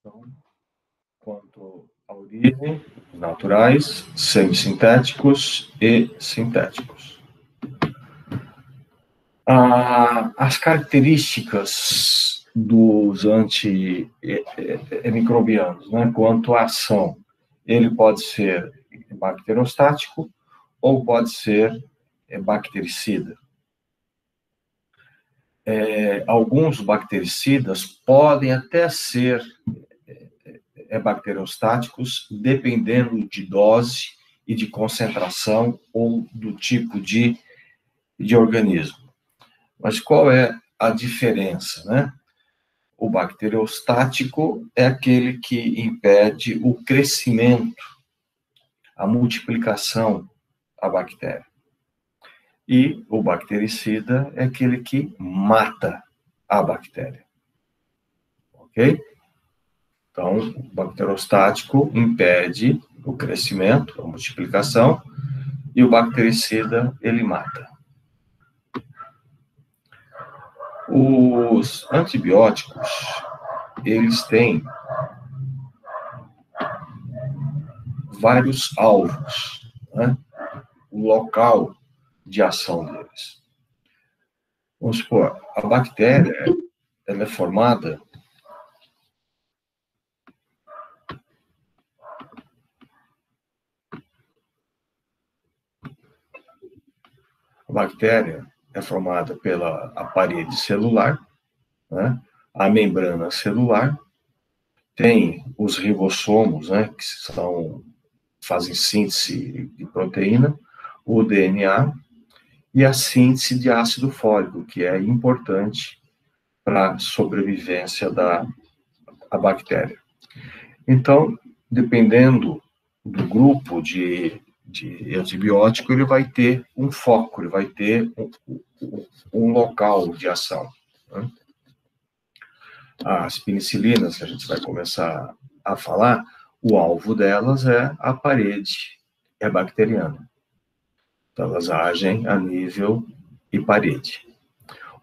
Então, quanto à origem, naturais, semissintéticos e sintéticos. As características dos antimicrobianos, né, quanto à ação, ele pode ser bacterostático ou pode ser bactericida. Alguns bactericidas podem até ser bacterostáticos, dependendo de dose e de concentração ou do tipo de organismo. Mas qual é a diferença, né? O bacteriostático é aquele que impede o crescimento, a multiplicação da bactéria. E o bactericida é aquele que mata a bactéria. Ok? Então, o bacterostático impede o crescimento, a multiplicação, e o bactericida, ele mata. Os antibióticos, eles têm vários alvos, né? O local de ação deles. Vamos supor, a bactéria, ela é formada pela a parede celular, né? A membrana celular, tem os ribossomos, né, que fazem síntese de proteína, o DNA e a síntese de ácido fólico, que é importante para a sobrevivência da bactéria. Então, dependendo do grupo de antibiótico, ele vai ter um foco, ele vai ter um local de ação, né? As penicilinas, que a gente vai começar a falar, o alvo delas é a parede bacteriana. Então, elas agem a nível de parede.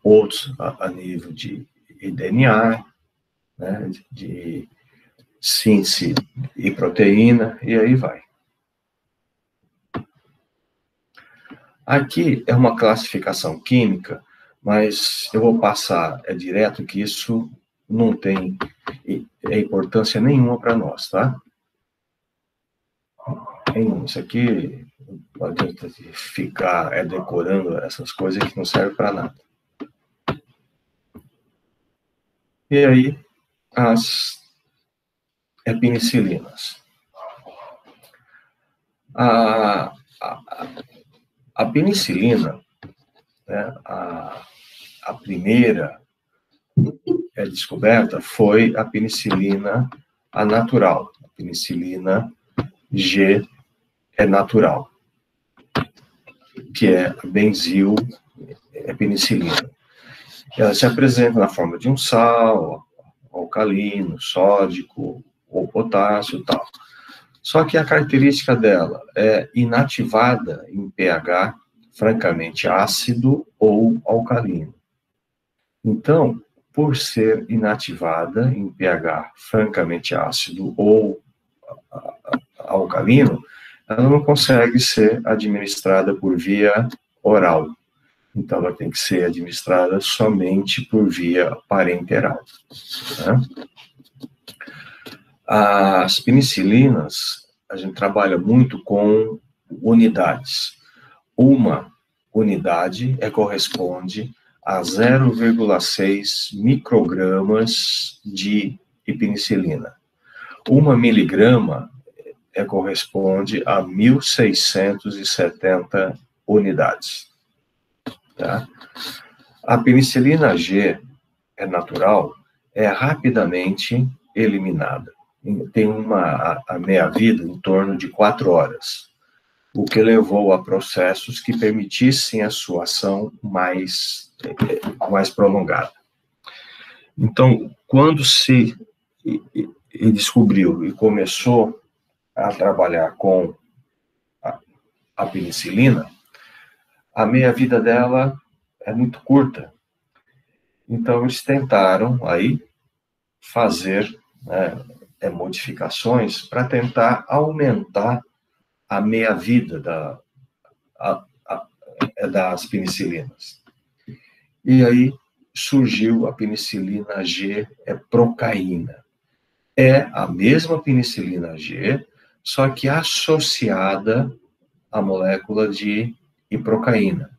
Outros a nível de DNA, né, de síntese e proteína, e aí vai. Aqui é uma classificação química, mas eu vou passar direto que isso não tem importância nenhuma para nós, tá? Isso aqui pode ficar decorando essas coisas que não servem para nada. E aí, as penicilinas. A penicilina, né, a primeira descoberta foi a penicilina natural, a penicilina G natural, que é a benzil penicilina. Ela se apresenta na forma de um sal, alcalino, sódico ou potássio e tal. Só que a característica dela é inativada em pH francamente ácido ou alcalino. Então, por ser inativada em pH francamente ácido ou alcalino, ela não consegue ser administrada por via oral. Então, ela tem que ser administrada somente por via parenteral, né? As penicilinas, a gente trabalha muito com unidades. Uma unidade corresponde a 0,6 microgramas de penicilina. 1 miligrama corresponde a 1.670 unidades. Tá? A penicilina G natural é rapidamente eliminada. Tem a meia-vida em torno de 4 horas, o que levou a processos que permitissem a sua ação mais prolongada. Então, quando se descobriu e começou a trabalhar com a penicilina, a meia-vida dela é muito curta. Então, eles tentaram aí fazer né, modificações para tentar aumentar a meia-vida das penicilinas. E aí surgiu a penicilina G, procaína. É a mesma penicilina G, só que associada à molécula de iprocaína.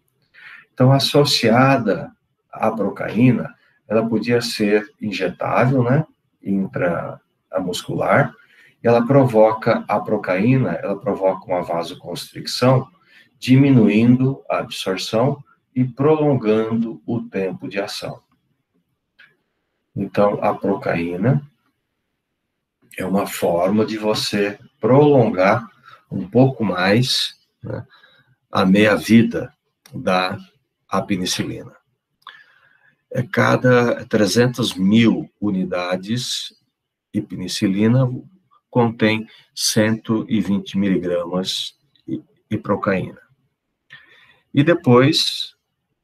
Então, associada à procaína, ela podia ser injetável, né, intramuscular, e ela provoca, a procaína, ela provoca uma vasoconstricção, diminuindo a absorção e prolongando o tempo de ação. Então, a procaína é uma forma de você prolongar um pouco mais, né, a meia-vida da penicilina. Cada 300 mil unidades de penicilina contém 120 miligramas de procaína. E depois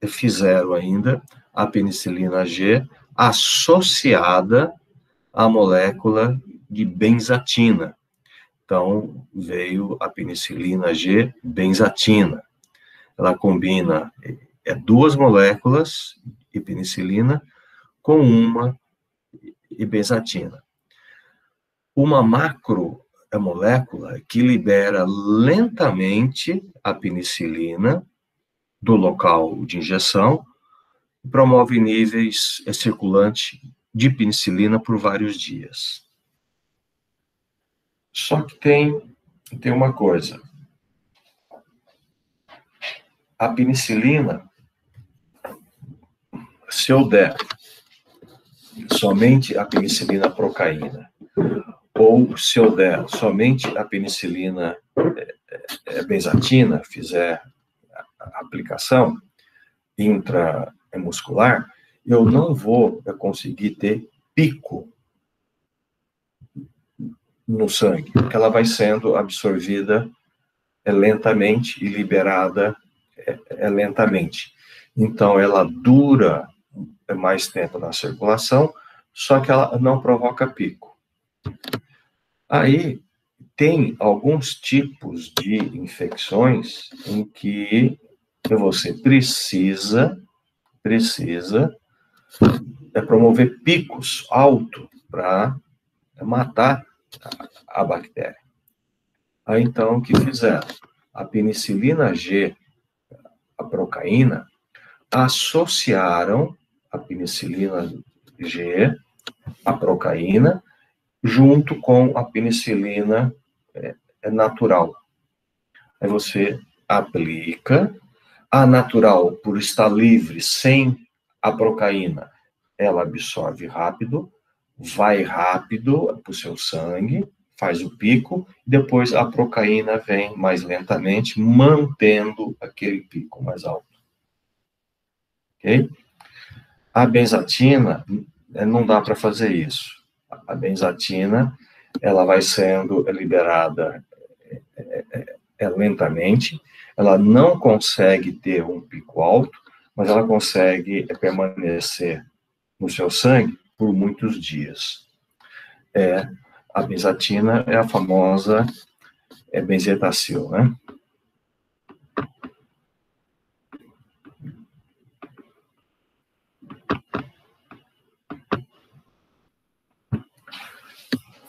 fizeram ainda a penicilina G associada à molécula de benzatina. Então, veio a penicilina G benzatina. Ela combina duas moléculas de penicilina com uma de benzatina. Uma macromolécula que libera lentamente a penicilina do local de injeção e promove níveis circulantes de penicilina por vários dias. Só que tem uma coisa. A penicilina, se eu der somente a penicilina procaína, ou se eu der somente a penicilina benzatina, fizer a aplicação intramuscular, eu não vou conseguir ter pico no sangue, porque ela vai sendo absorvida lentamente e liberada lentamente. Então, ela dura mais tempo na circulação, só que ela não provoca pico. Aí, tem alguns tipos de infecções em que você precisa promover picos altos para matar a bactéria. Aí, então, o que fizeram? A penicilina G, a procaína, associaram a penicilina G, a procaína, junto com a penicilina natural. Aí você aplica, a natural, por estar livre, sem a procaína, ela absorve rápido, vai rápido para o seu sangue, faz o pico, depois a procaína vem mais lentamente, mantendo aquele pico mais alto. Ok? A benzatina, não dá para fazer isso. A benzatina, ela vai sendo liberada lentamente, ela não consegue ter um pico alto, mas ela consegue permanecer no seu sangue por muitos dias. A benzatina é a famosa benzetacil, né?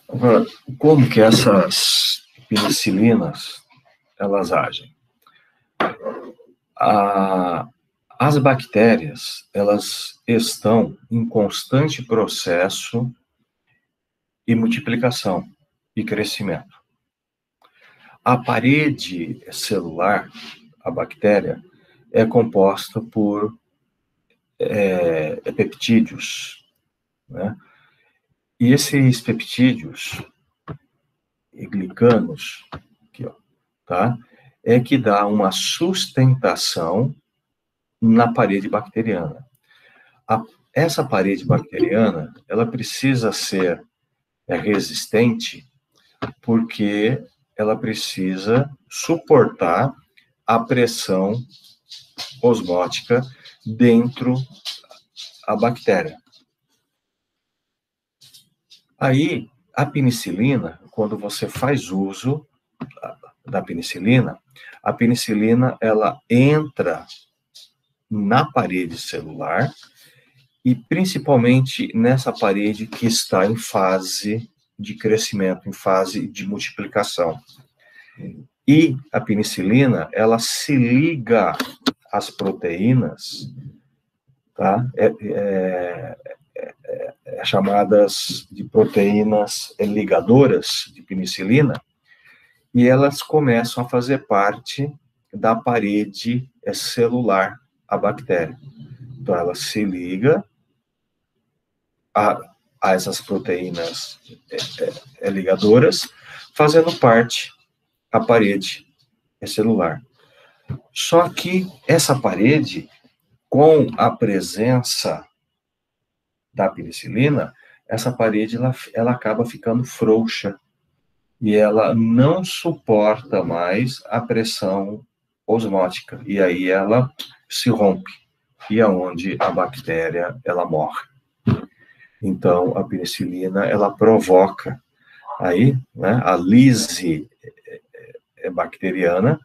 Agora, como que essas penicilinas, elas agem? As bactérias, elas estão em constante processo de multiplicação e crescimento. A parede celular, a bactéria, é composta por peptídeos, né? E esses peptídeos glicanos, aqui, ó, tá? É que dá uma sustentação na parede bacteriana. Essa parede bacteriana, ela precisa ser resistente porque ela precisa suportar a pressão osmótica dentro da bactéria. Aí, a penicilina, quando você faz uso da penicilina, a penicilina, ela entra na parede celular e principalmente nessa parede que está em fase de crescimento, em fase de multiplicação. E a penicilina, ela se liga às proteínas, tá? Chamadas de proteínas ligadoras de penicilina, e elas começam a fazer parte da parede celular, a bactéria. Então, ela se liga a essas proteínas ligadoras, fazendo parte da parede celular. Só que essa parede, com a presença da penicilina, essa parede ela acaba ficando frouxa e ela não suporta mais a pressão osmótica, e aí ela se rompe, e é onde a bactéria ela morre. Então, a penicilina, ela provoca aí, né, a lise bacteriana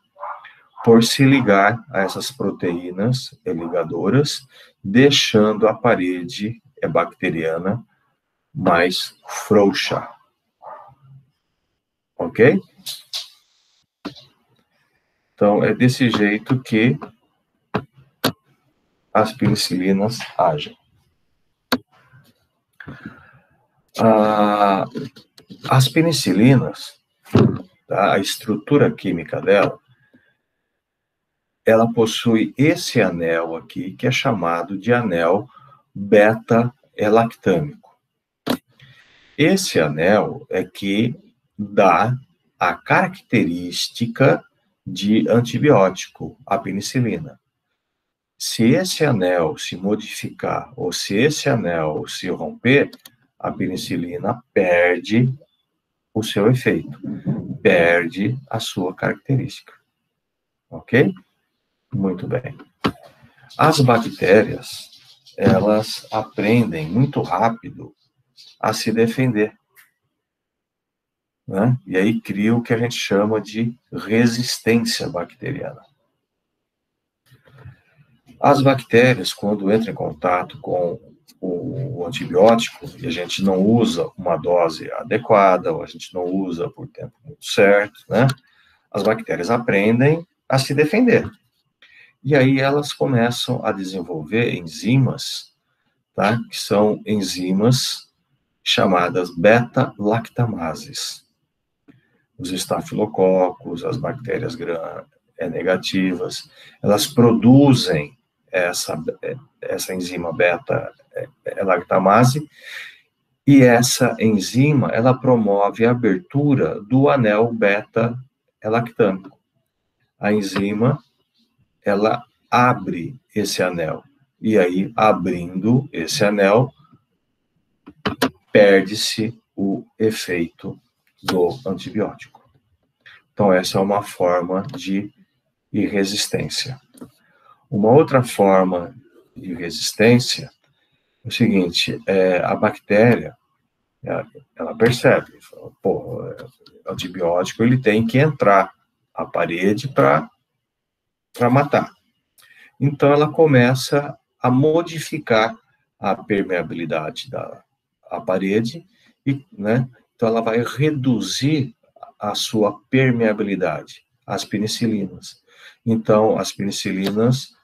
por se ligar a essas proteínas ligadoras, deixando a parede bacteriana mais frouxa. Ok? Então, é desse jeito que as penicilinas agem. As penicilinas, tá, a estrutura química dela, ela possui esse anel aqui, que é chamado de anel beta-lactâmico. Esse anel é que dá a característica de antibiótico, a penicilina. Se esse anel se modificar, ou se esse anel se romper, a penicilina perde o seu efeito, perde a sua característica. Ok? Muito bem. As bactérias, elas aprendem muito rápido a se defender, né? E aí cria o que a gente chama de resistência bacteriana. As bactérias, quando entram em contato com o antibiótico, e a gente não usa uma dose adequada, ou a gente não usa por tempo muito certo, né? As bactérias aprendem a se defender. E aí elas começam a desenvolver enzimas, tá? Que são enzimas chamadas beta-lactamases. Os estafilococos, as bactérias gram-negativas, elas produzem essa enzima beta-lactamase, e essa enzima, ela promove a abertura do anel beta-lactâmico. A enzima, ela abre esse anel, e aí, abrindo esse anel, perde-se o efeito do antibiótico. Então, essa é uma forma de resistência. Uma outra forma de resistência é o seguinte, a bactéria, ela percebe, pô, o antibiótico ele tem que entrar a parede para matar. Então, ela começa a modificar a permeabilidade da parede, e, né, então ela vai reduzir a sua permeabilidade às penicilinas. Então, as penicilinas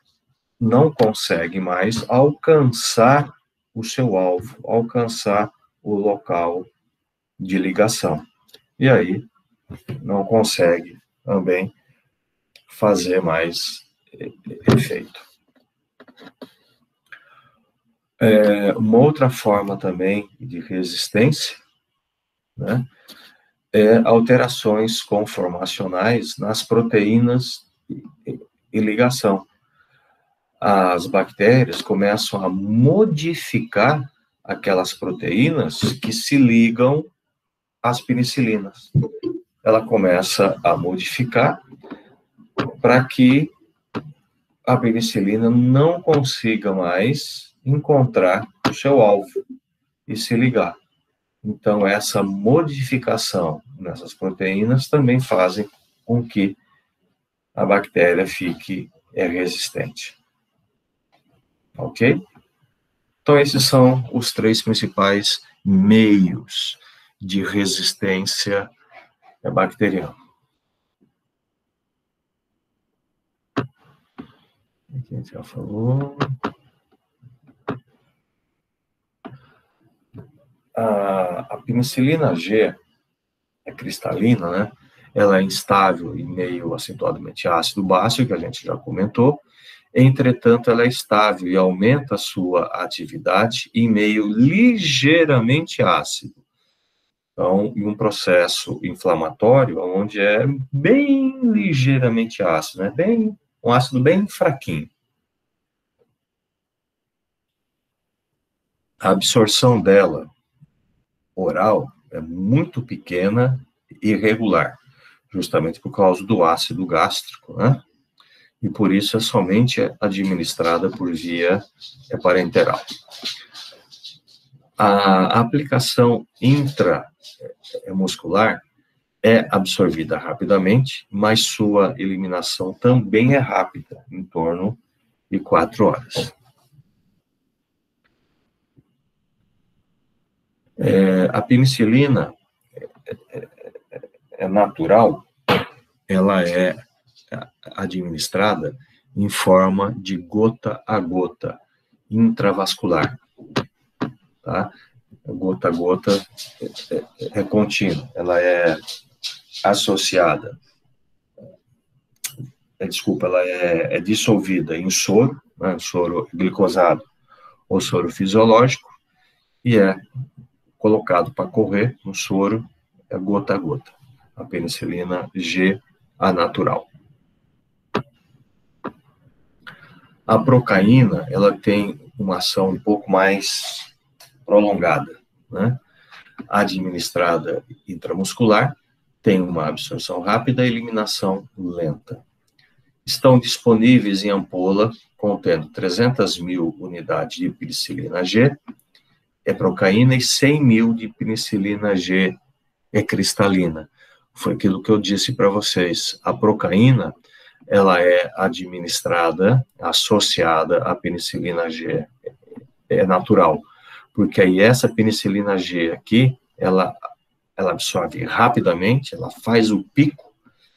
não conseguem mais alcançar o seu alvo, alcançar o local de ligação. E aí, não consegue também fazer mais efeito. Uma outra forma também de resistência, né, é alterações conformacionais nas proteínas e ligação. As bactérias começam a modificar aquelas proteínas que se ligam às penicilinas. Ela começa a modificar para que a penicilina não consiga mais encontrar o seu alvo e se ligar. Então, essa modificação nessas proteínas também fazem com que a bactéria fique resistente. Ok? Então, esses são os 3 principais meios de resistência bacteriana. Aqui a gente já falou. A penicilina G é cristalina, né? Ela é instável em meio acentuadamente ácido básico, que a gente já comentou. Entretanto, ela é estável e aumenta a sua atividade em meio ligeiramente ácido. Então, em um processo inflamatório, onde é bem ligeiramente ácido, né? Um ácido bem fraquinho. A absorção dela, oral, é muito pequena e irregular, justamente por causa do ácido gástrico, né? E por isso é somente administrada por via parenteral. A aplicação intramuscular é absorvida rapidamente, mas sua eliminação também é rápida, em torno de 4 horas. A penicilina é natural, ela é administrada em forma de gota a gota, intravascular. Tá? Gota a gota é contínua, ela é associada, ela é dissolvida em soro, né, soro glicosado ou soro fisiológico, e é colocado para correr no soro gota a gota. A penicilina G, a natural. A procaína, ela tem uma ação um pouco mais prolongada, né? Administrada intramuscular, tem uma absorção rápida e eliminação lenta. Estão disponíveis em ampola, contendo 300 mil unidades de penicilina G, procaína, e 100 mil de penicilina G cristalina. Foi aquilo que eu disse para vocês. A procaína, ela é administrada, associada à penicilina G, é natural, porque aí essa penicilina G aqui, ela absorve rapidamente, ela faz o pico,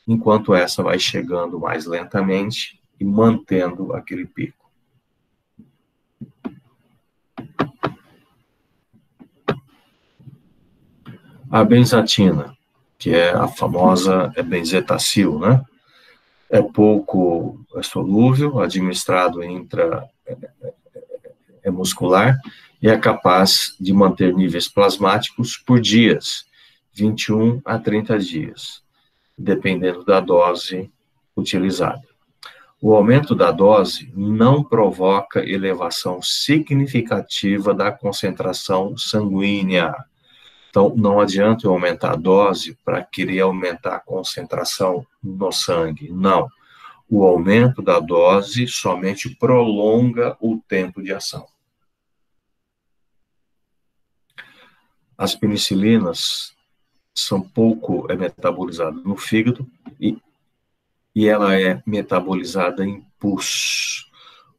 enquanto essa vai chegando mais lentamente e mantendo aquele pico. A benzatina, que é a famosa benzetacil, né? É pouco solúvel, administrado intramuscular, e é capaz de manter níveis plasmáticos por dias, 21 a 30 dias, dependendo da dose utilizada. O aumento da dose não provoca elevação significativa da concentração sanguínea. Então, não adianta eu aumentar a dose para querer aumentar a concentração no sangue. Não. O aumento da dose somente prolonga o tempo de ação. As penicilinas são pouco metabolizadas no fígado e ela é metabolizada em pus.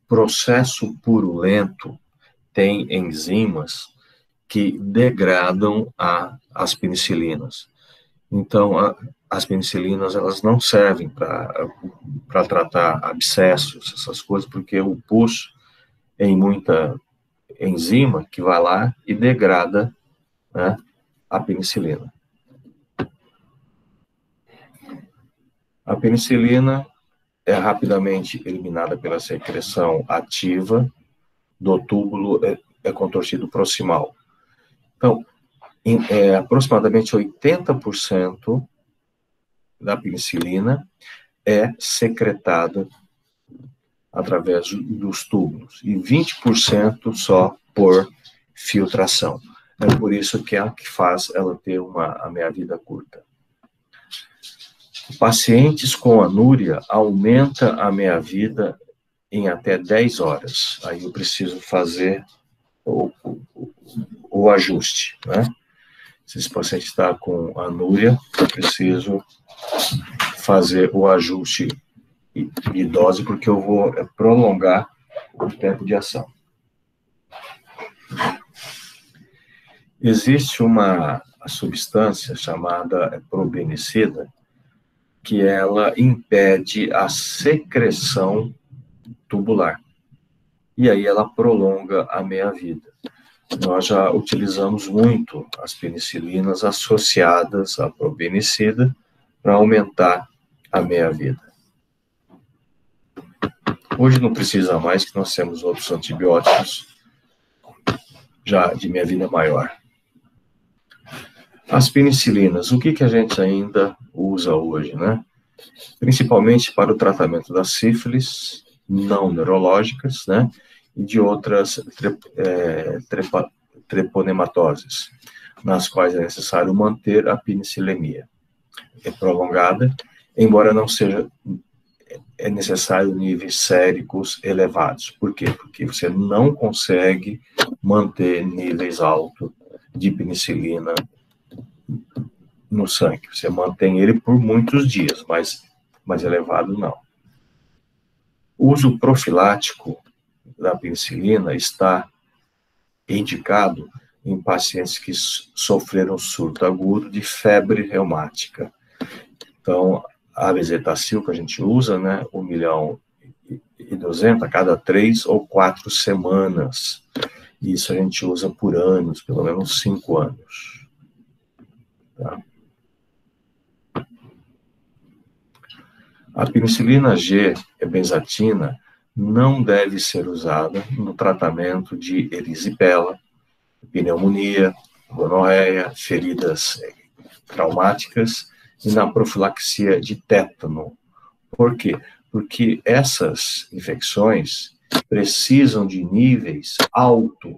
Processo purulento tem enzimas que degradam as penicilinas. Então, as penicilinas, elas não servem para tratar abscessos, essas coisas, porque o pus tem muita enzima que vai lá e degrada, né, a penicilina. A penicilina é rapidamente eliminada pela secreção ativa do túbulo contorcido proximal. Então, aproximadamente 80% da penicilina é secretada através dos túbulos e 20% só por filtração. É por isso que é a que faz ela ter a meia-vida curta. Pacientes com anúria aumenta a meia-vida em até 10 horas. Aí eu preciso fazer o ajuste, né? Se esse paciente está com anúria, eu preciso fazer o ajuste de dose, porque eu vou prolongar o tempo de ação. Existe uma substância chamada probenicida, que ela impede a secreção tubular. E aí ela prolonga a meia-vida. Nós já utilizamos muito as penicilinas associadas à probenicida para aumentar a meia-vida. Hoje não precisa mais, que nós temos outros antibióticos já de meia-vida maior. As penicilinas, o que a gente ainda usa hoje, né? Principalmente para o tratamento das sífilis não neurológicas, né? E de outras treponematoses, nas quais é necessário manter a penicilemia prolongada, embora não seja necessário níveis séricos elevados. Por quê? Porque você não consegue manter níveis altos de penicilina no sangue. Você mantém ele por muitos dias, mas mais elevado não. O uso profilático da penicilina está indicado em pacientes que sofreram surto agudo de febre reumática. Então, a bezetacil que a gente usa, né, 1.200.000 a cada 3 ou 4 semanas. Isso a gente usa por anos, pelo menos 5 anos. Tá? A penicilina G, benzatina, não deve ser usada no tratamento de erisipela, pneumonia, gonorreia, feridas traumáticas e na profilaxia de tétano. Por quê? Porque essas infecções precisam de níveis altos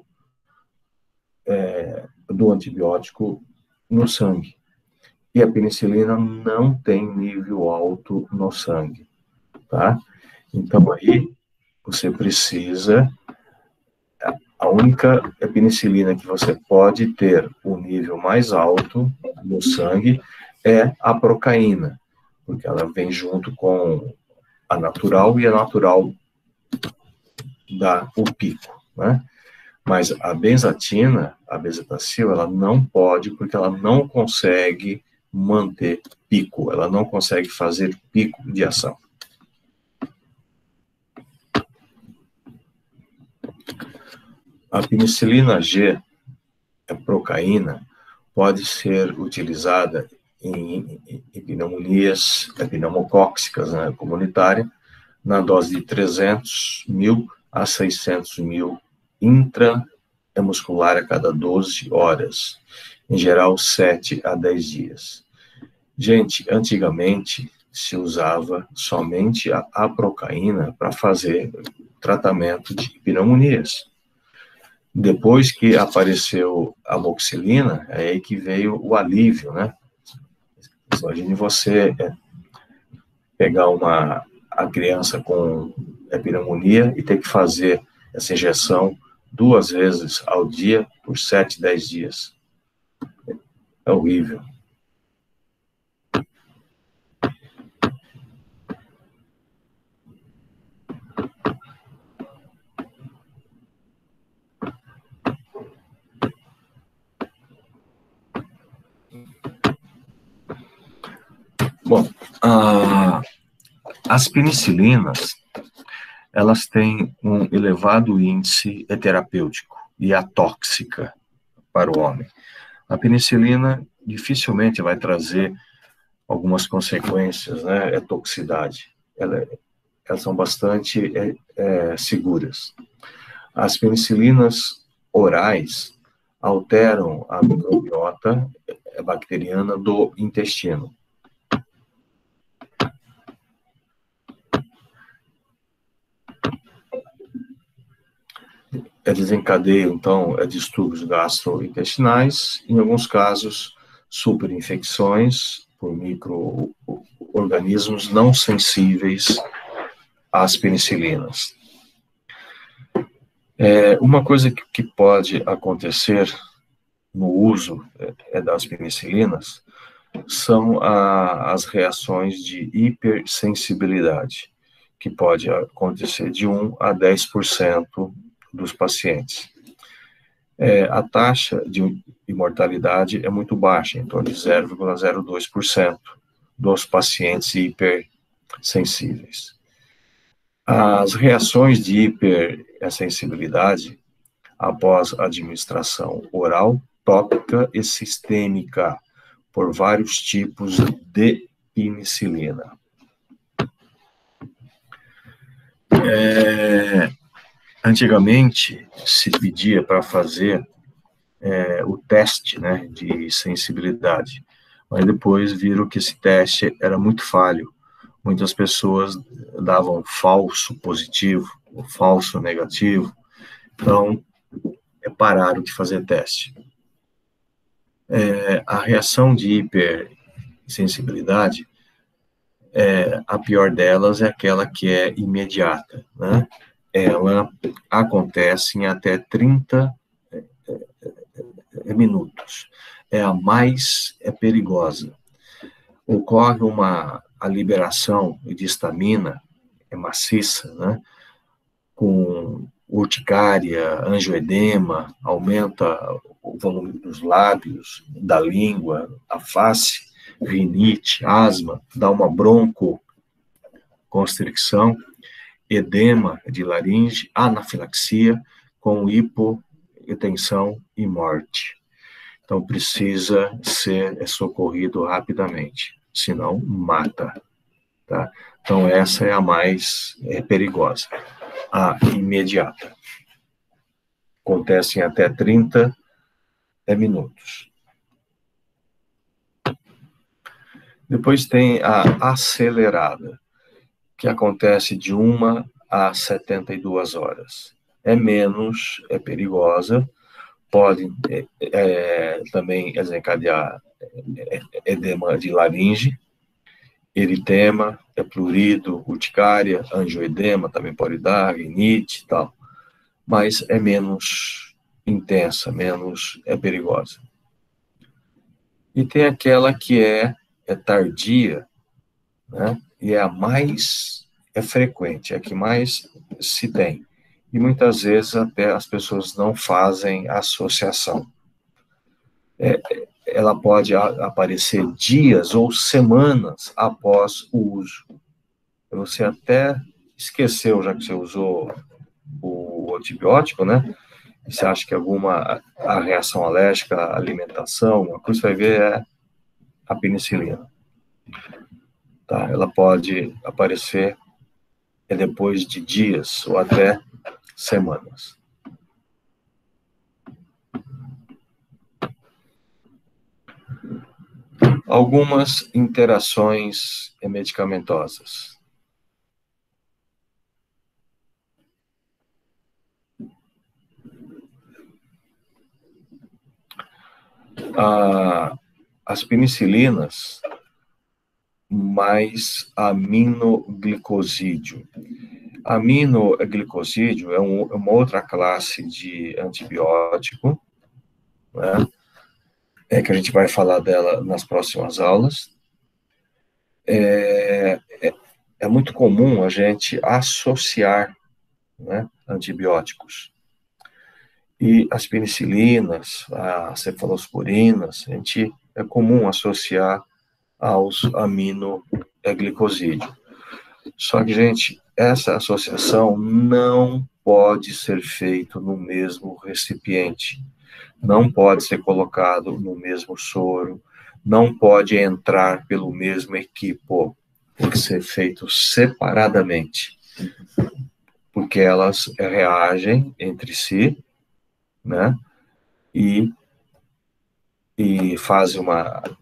do antibiótico no sangue. E a penicilina não tem nível alto no sangue, tá? Então, aí, você precisa... A única penicilina que você pode ter o nível mais alto no sangue é a procaína, porque ela vem junto com a natural, e a natural dá o pico, né? Mas a benzatina, a bezetacil, ela não pode, porque ela não consegue manter pico, ela não consegue fazer pico de ação. A penicilina G, a procaína, pode ser utilizada em pneumonias pneumocóxicas, né, comunitária, na dose de 300.000 a 600.000 intramuscular a cada 12 horas, em geral 7 a 10 dias. Gente, antigamente se usava somente a procaína para fazer tratamento de pneumonias. Depois que apareceu a amoxicilina, é aí que veio o alívio, né? Imagine você pegar a criança com pneumonia e ter que fazer essa injeção 2 vezes ao dia por 7, 10 dias. É horrível. Bom, as penicilinas, elas têm um elevado índice terapêutico e atóxica para o homem. A penicilina dificilmente vai trazer algumas consequências, né, toxicidade. Elas são bastante seguras. As penicilinas orais alteram a microbiota bacteriana do intestino. Desencadeiam, então, distúrbios gastrointestinais, em alguns casos, superinfecções por micro-organismos não sensíveis às penicilinas. Uma coisa que pode acontecer no uso das penicilinas são as reações de hipersensibilidade, que pode acontecer de 1 a 10% dos pacientes. A taxa de imortalidade é muito baixa, em torno de 0,02% dos pacientes hipersensíveis. As reações de hipersensibilidade após a administração oral, tópica e sistêmica por vários tipos de penicilina. Antigamente, se pedia para fazer o teste, né, de sensibilidade, mas depois viram que esse teste era muito falho. Muitas pessoas davam falso positivo, ou falso negativo, então pararam de fazer teste. A reação de hipersensibilidade, a pior delas é aquela que é imediata, né? Ela acontece em até 30 minutos. É a mais perigosa. Ocorre a liberação de histamina, maciça, né? Com urticária, angioedema, aumenta o volume dos lábios, da língua, a face, rinite, asma, dá uma broncoconstricção, edema de laringe, anafilaxia, com hipotensão e morte. Então, precisa ser socorrido rapidamente, senão mata. Tá? Então, essa é a mais perigosa, a imediata. Acontece em até 30 minutos. Depois tem a acelerada, que acontece de 1 a 72 horas. É menos perigosa, pode também desencadear edema de laringe, eritema, plurido, urticária, angioedema também pode dar, rinite e tal, mas é menos intensa, menos perigosa. E tem aquela que é tardia, né? E é a mais frequente, é a que mais se tem. E muitas vezes até as pessoas não fazem associação. Ela pode aparecer dias ou semanas após o uso. Você até esqueceu, já que você usou o antibiótico, né? E você acha que a reação alérgica à alimentação, uma coisa que você vai ver é a penicilina. Tá? Ela pode aparecer depois de dias ou até semanas. Algumas interações medicamentosas. As penicilinas mais aminoglicosídeo. Aminoglicosídeo é uma outra classe de antibiótico, né? Que a gente vai falar dela nas próximas aulas. É muito comum a gente associar, né, antibióticos. E as penicilinas, as cefalosporinas, é comum associar aos aminoglicosídeos. Só que, gente, essa associação não pode ser feita no mesmo recipiente, não pode ser colocado no mesmo soro, não pode entrar pelo mesmo equipo, tem que ser feito separadamente, porque elas reagem entre si, né, e fazem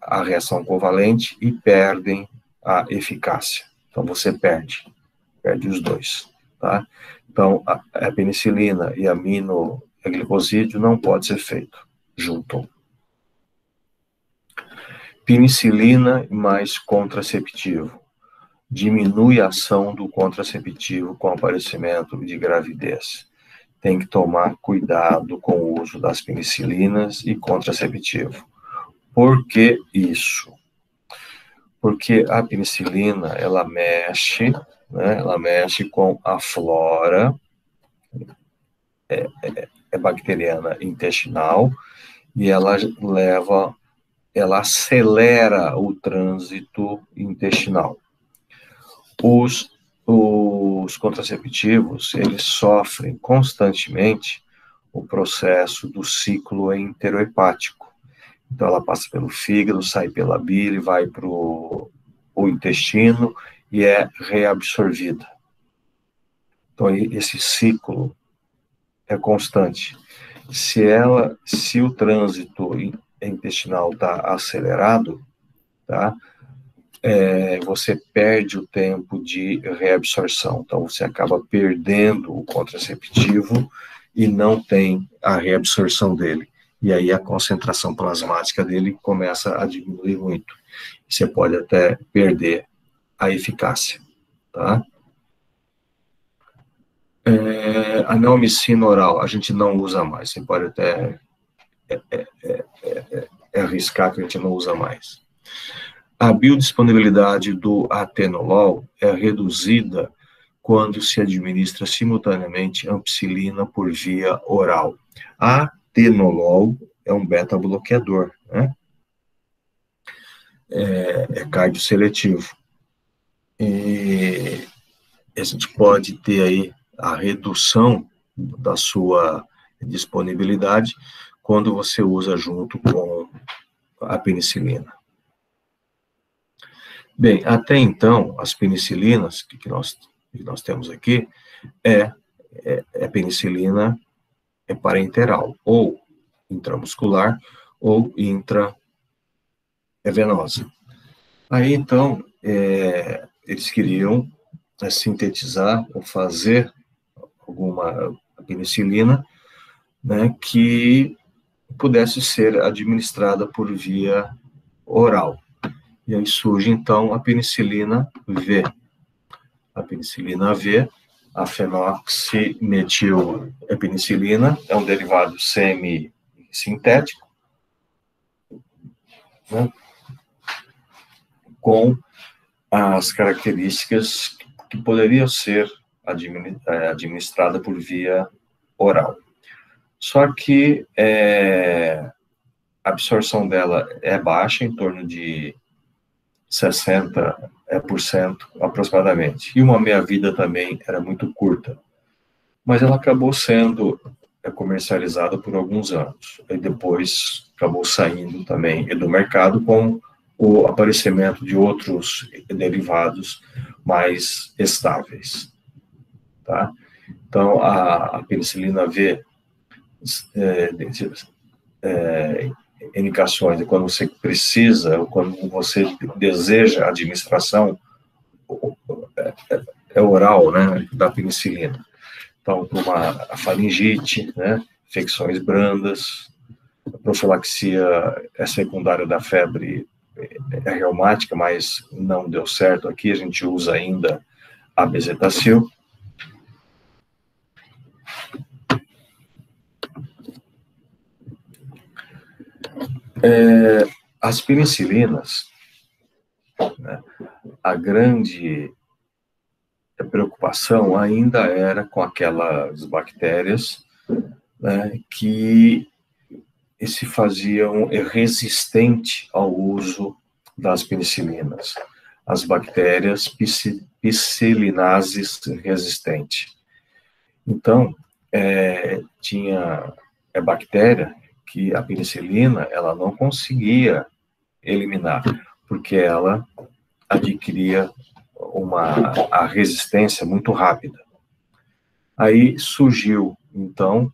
a reação covalente e perdem a eficácia. Então, você perde os dois, tá? Então, a penicilina e aminoglicosídeo não pode ser feito junto. Penicilina mais contraceptivo. Diminui a ação do contraceptivo com aparecimento de gravidez. tem que tomar cuidado com o uso das penicilinas e contraceptivo. Por que isso? Porque a penicilina, ela mexe, né, ela mexe com a flora bacteriana intestinal e ela acelera o trânsito intestinal. Os contraceptivos, eles sofrem constantemente o processo do ciclo enterohepático. Então, ela passa pelo fígado, sai pela bile, vai para o intestino e é reabsorvida. Então, esse ciclo é constante. Se o trânsito intestinal está acelerado, tá? Você perde o tempo de reabsorção. Então, você acaba perdendo o contraceptivo e não tem a reabsorção dele. E aí a concentração plasmática dele começa a diminuir muito. Você pode até perder a eficácia, tá? A neomicina oral, a gente não usa mais. Você pode até arriscar que a gente não usa mais. A biodisponibilidade do atenolol é reduzida quando se administra simultaneamente ampicilina por via oral. Atenolol é um beta-bloqueador, né? É cardioseletivo. E a gente pode ter aí a redução da sua disponibilidade quando você usa junto com a penicilina. Bem, até então, as penicilinas que nós temos aqui é penicilina parenteral, ou intramuscular, ou intravenosa. Aí, então, eles queriam sintetizar ou fazer alguma penicilina, né, que pudesse ser administrada por via oral. E aí surge, então, a penicilina V. A penicilina V, a fenoximetilpenicilina, é um derivado semissintético, né, com as características que poderiam ser administrada por via oral. Só que a absorção dela é baixa, em torno de 60% aproximadamente. E uma meia-vida também era muito curta. Mas ela acabou sendo comercializada por alguns anos. E depois acabou saindo também do mercado com o aparecimento de outros derivados mais estáveis. Tá? Então, a penicilina V, indicações de quando você precisa, ou quando você deseja a administração oral, né, da penicilina. Então, para uma faringite, né, infecções brandas, a profilaxia secundária da febre reumática, mas não deu certo aqui, a gente usa ainda a bezetacil. As penicilinas, né, a grande preocupação ainda era com aquelas bactérias, né, que se faziam resistentes ao uso das penicilinas, as bactérias piscilinases resistentes. Então, tinha bactéria que a penicilina ela não conseguia eliminar, porque ela adquiria a resistência muito rápida. Aí surgiu, então,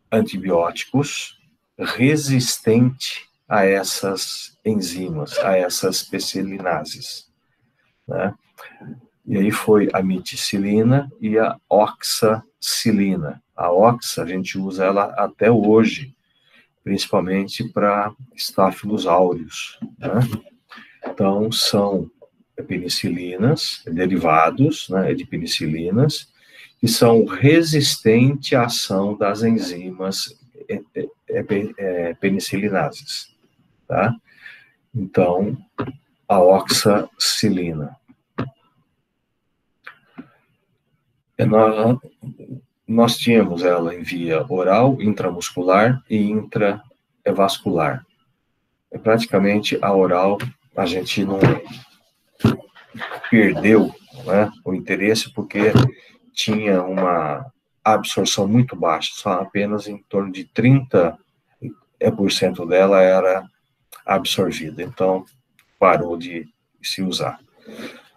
antibióticos resistentes a essas enzimas, a essas piscilinases, né? E aí foi a meticilina e a oxacilina. A oxa, a gente usa ela até hoje, principalmente para Staphylococcus aureus, né? Então, são penicilinas, derivados, né, de penicilinas, que são resistentes à ação das enzimas penicilinases, tá? Então, a oxacilina. Nós tínhamos ela em via oral, intramuscular e intravascular. Praticamente a oral a gente não perdeu, né, o interesse porque tinha uma absorção muito baixa, só apenas em torno de 30% dela era absorvida, então parou de se usar.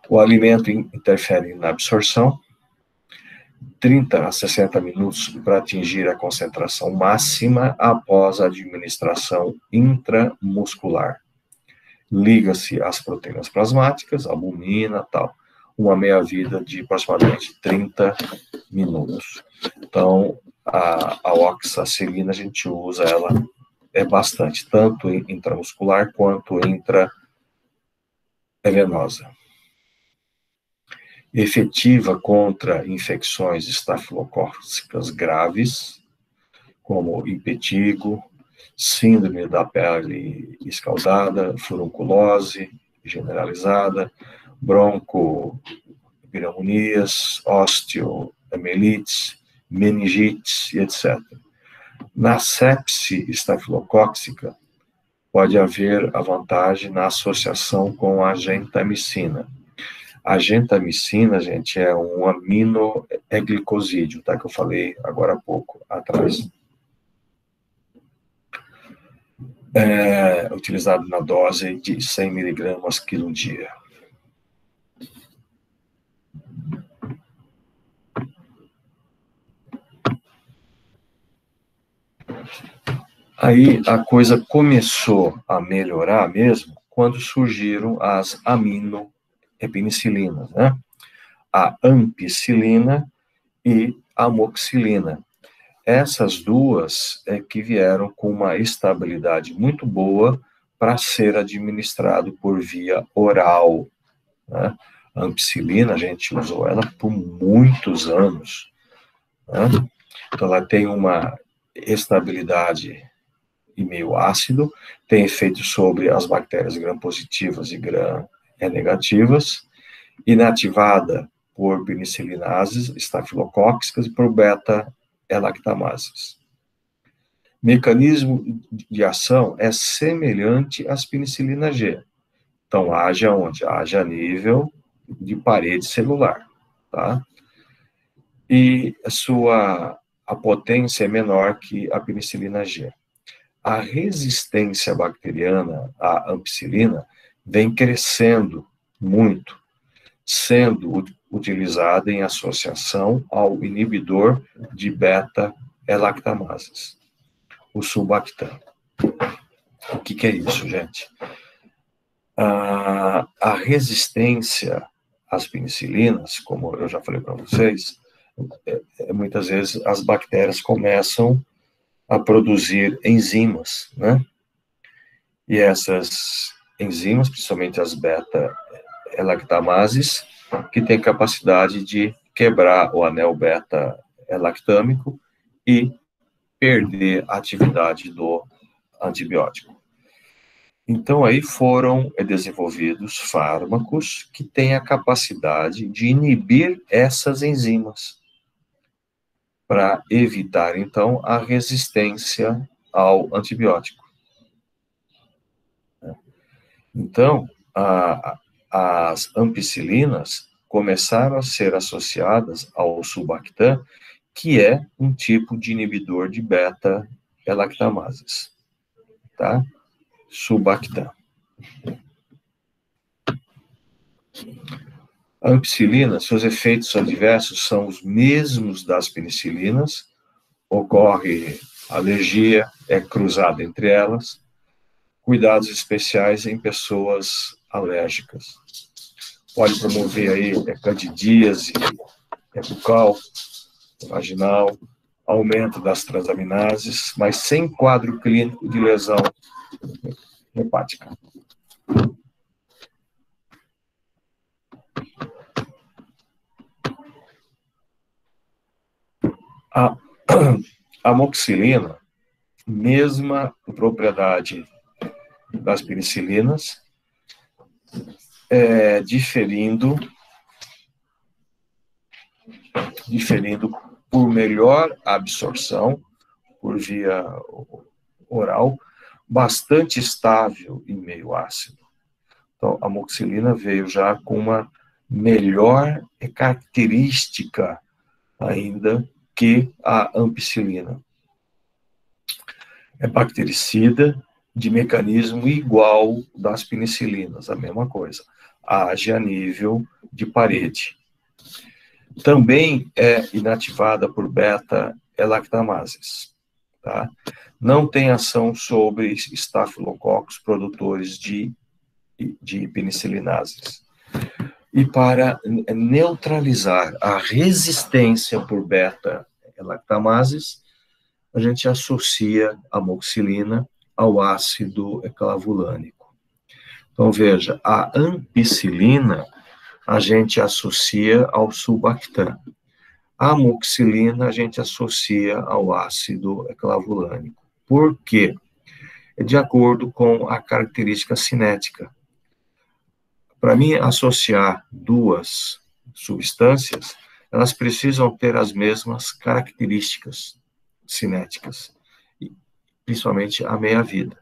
O alimento interfere na absorção, 30 a 60 minutos para atingir a concentração máxima após a administração intramuscular. Liga-se às proteínas plasmáticas, albumina, tal. Uma meia-vida de aproximadamente 30 minutos. Então, a oxacilina, a gente usa ela bastante, tanto intramuscular quanto intravenosa. Efetiva contra infecções estafilocócicas graves, como impetigo, síndrome da pele escaldada, furunculose generalizada, broncopneumonias, osteomielites, meningites, etc. Na sepse estafilocócica, pode haver a vantagem na associação com a gentamicina. A gentamicina, gente, é um aminoglicosídeo, tá? Que eu falei agora há pouco atrás. Utilizado na dose de 100 miligramas quilo dia. Aí a coisa começou a melhorar mesmo quando surgiram as aminopenicilinas, né? A ampicilina e a amoxicilina. Essas duas que vieram com uma estabilidade muito boa para ser administrado por via oral, né? A ampicilina, a gente usou ela por muitos anos, né? Então, ela tem uma estabilidade e meio ácido, tem efeito sobre as bactérias gram-positivas e gram-negativas, inativada por penicilinases estafilocócicas e por beta-lactamases. Mecanismo de ação é semelhante às penicilina G. Então, haja onde? Haja a nível de parede celular, tá? E a potência é menor que a penicilina G. A resistência bacteriana à ampicilina vem crescendo muito, sendo utilizada em associação ao inibidor de beta-lactamases, o sulbactam. O que é isso, gente? A resistência às penicilinas, como eu já falei para vocês, muitas vezes as bactérias começam a produzir enzimas, né? E essas enzimas, principalmente as beta-lactamases, que têm capacidade de quebrar o anel beta-lactâmico e perder a atividade do antibiótico. Então, aí foram desenvolvidos fármacos que têm a capacidade de inibir essas enzimas, para evitar, então, a resistência ao antibiótico. Então, as ampicilinas começaram a ser associadas ao sulbactam, que é um tipo de inibidor de beta-lactamases, tá? Sulbactam. A ampicilina, seus efeitos adversos são os mesmos das penicilinas, ocorre alergia, é cruzada entre elas, cuidados especiais em pessoas alérgicas. Pode promover aí candidíase bucal, vaginal, aumento das transaminases, mas sem quadro clínico de lesão hepática. A amoxicilina, mesma propriedade das penicilinas, diferindo por melhor absorção por via oral, bastante estável em meio ácido. Então, a amoxicilina veio já com uma melhor característica ainda que a ampicilina. É bactericida de mecanismo igual das penicilinas, a mesma coisa. Age a nível de parede. Também é inativada por beta-lactamases. Tá? Não tem ação sobre estafilococos produtores de penicilinases. E para neutralizar a resistência por beta-lactamases, a gente associa a amoxicilina ao ácido clavulânico. Então, veja, a ampicilina a gente associa ao sulbactam. A amoxicilina a gente associa ao ácido clavulânico. Por quê? É de acordo com a característica cinética. Para mim, associar duas substâncias, elas precisam ter as mesmas características cinéticas, principalmente a meia-vida.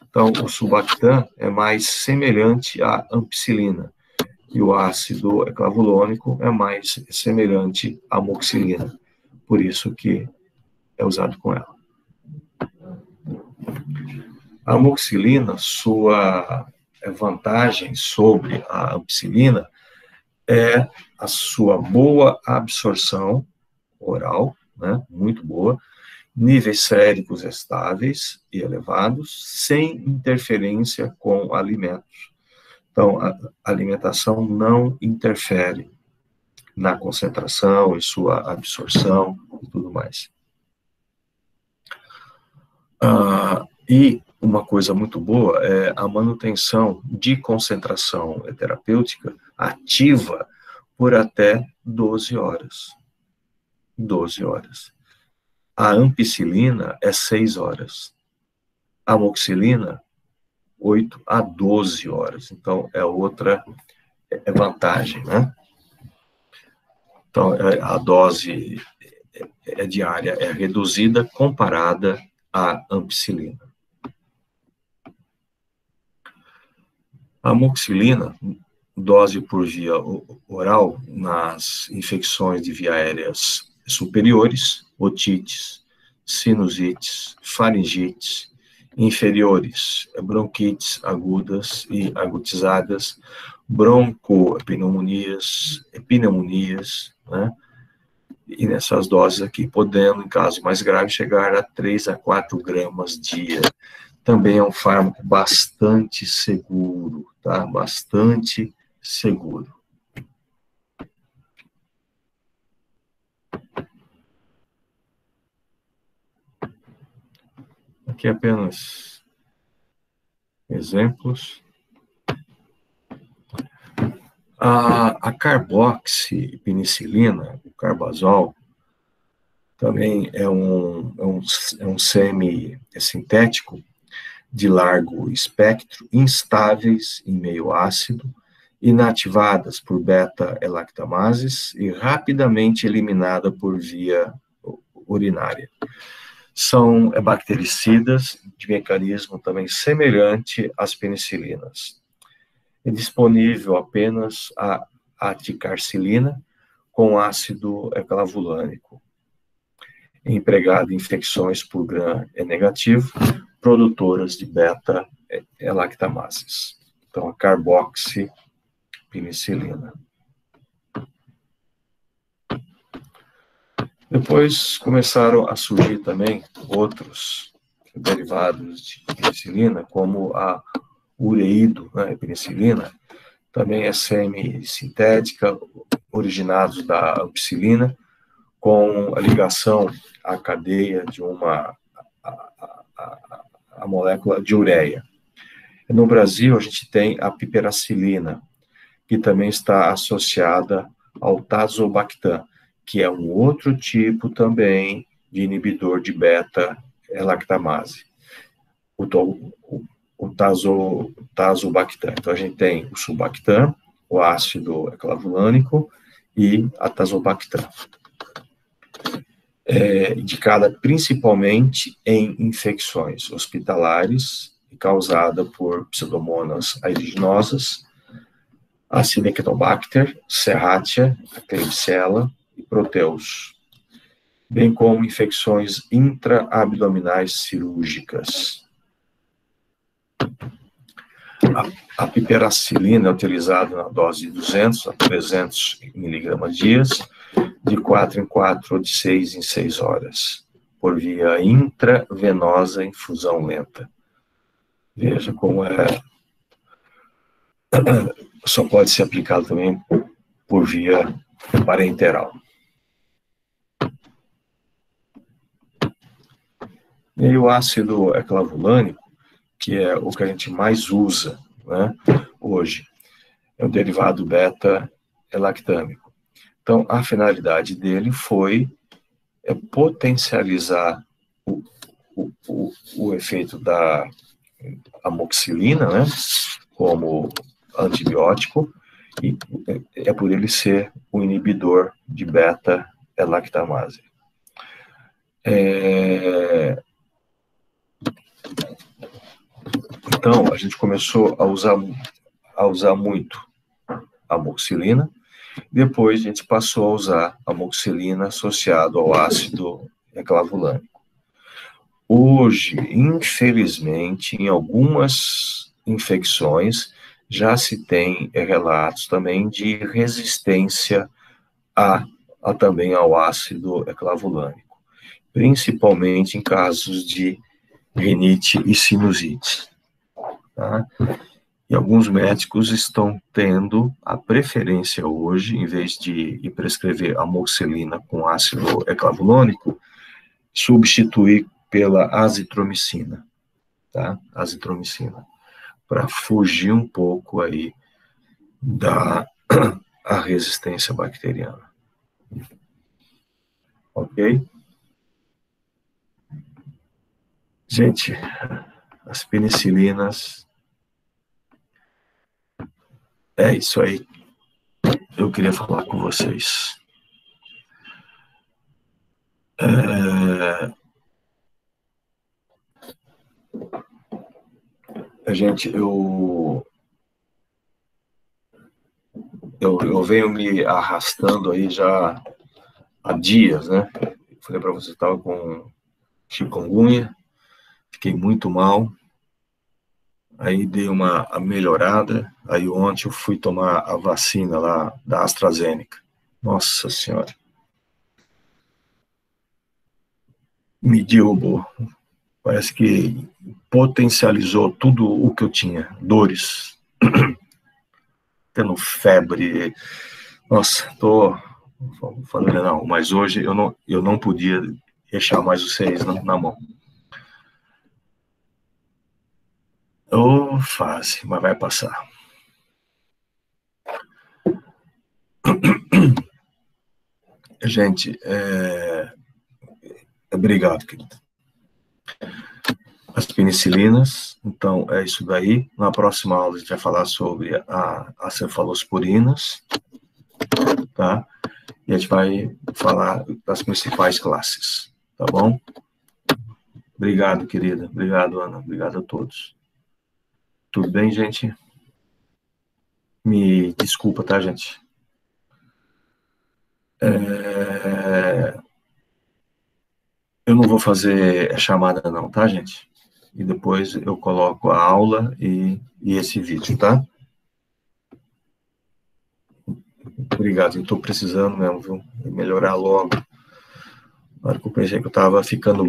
Então, o sulbactam é mais semelhante à ampicilina, e o ácido clavulônico é mais semelhante à amoxicilina, por isso que é usado com ela. A amoxicilina, sua vantagem sobre a ampicilina é a sua boa absorção oral, né, muito boa, níveis séricos estáveis e elevados, sem interferência com alimentos. Então, a alimentação não interfere na concentração e sua absorção e tudo mais. E uma coisa muito boa é a manutenção de concentração terapêutica ativa por até 12 horas. 12 horas. A ampicilina é 6 horas. A amoxicilina, 8 a 12 horas. Então, é outra vantagem, né? Então, a dose diária é reduzida comparada à ampicilina. A amoxicilina, dose por via oral, nas infecções de via aéreas superiores, otites, sinusites, faringites, inferiores, bronquites agudas e agutizadas, broncopneumonias, pneumonias, né? E nessas doses aqui, podendo, em caso mais grave, chegar a 3 a 4 gramas dia. Também é um fármaco bastante seguro, tá? Bastante seguro. Aqui apenas exemplos. A carboxipenicilina, o carbazol, também é um semi-sintético de largo espectro, instáveis em meio ácido, inativadas por beta-lactamases e rapidamente eliminada por via urinária. São bactericidas de mecanismo também semelhante às penicilinas. É disponível apenas a aticarcilina com ácido clavulânico. É empregado em infecções por gram-E negativo, produtoras de beta-lactamases. Então, a carboxipenicilina. Depois começaram a surgir também outros derivados de penicilina, como a ureído, né, penicilina, também é semi-sintética, originados da ampicilina, com a ligação à cadeia de a molécula de ureia. No Brasil, a gente tem a piperacilina, que também está associada ao tazobactam, que é um outro tipo também de inibidor de beta-lactamase, o tazobactam. Então, a gente tem o sulbactam, o ácido eclavulânico e a tazobactam. Indicada principalmente em infecções hospitalares e causada por pseudomonas aeriginosas, Acinetobacter, Serratia, Klebsiella e Proteus, bem como infecções intraabdominais cirúrgicas. A piperacilina é utilizada na dose de 200 a 300 mg dias, de 4 em 4 ou de 6 em 6 horas, por via intravenosa infusão lenta. Veja como só pode ser aplicado também por via parenteral. E aí o ácido eclavulânico, que é o que a gente mais usa, né, hoje, é o derivado beta-lactâmico. Então, a finalidade dele foi potencializar o efeito da amoxicilina, né, como antibiótico, e é por ele ser um inibidor de beta-lactamase. Então, a gente começou a usar muito a amoxicilina, depois a gente passou a usar a amoxicilina associado ao ácido eclavulânico. Hoje, infelizmente, em algumas infecções, já se tem relatos também de resistência também ao ácido eclavulânico, principalmente em casos de rinite e sinusite. Tá? E alguns médicos estão tendo a preferência hoje, em vez de prescrever amoxicilina com ácido eclavulônico, substituir pela azitromicina, tá? Azitromicina, para fugir um pouco aí da a resistência bacteriana. Ok? Gente, as penicilinas, é isso aí. Eu queria falar com vocês. Gente, eu venho me arrastando aí já há dias, né? Falei para você que estava com chikungunya, fiquei muito mal, aí dei uma melhorada, aí ontem eu fui tomar a vacina lá da AstraZeneca. Nossa Senhora. Me derrubou. Parece que potencializou tudo o que eu tinha. Dores, tendo febre. Nossa, tô falando, não, mas hoje eu não podia deixar mais vocês na mão. Ô, fase, mas vai passar. Gente, obrigado, querido. As penicilinas, então é isso daí. Na próxima aula a gente vai falar sobre as cefalosporinas, tá? E a gente vai falar das principais classes, tá bom? Obrigado, querida. Obrigado, Ana. Obrigado a todos. Tudo bem, gente? Me desculpa, tá, gente? Eu não vou fazer chamada não, tá, gente? E depois eu coloco a aula e esse vídeo, tá? Obrigado, eu estou precisando mesmo, viu? Melhorar logo. Na hora que eu pensei que eu estava ficando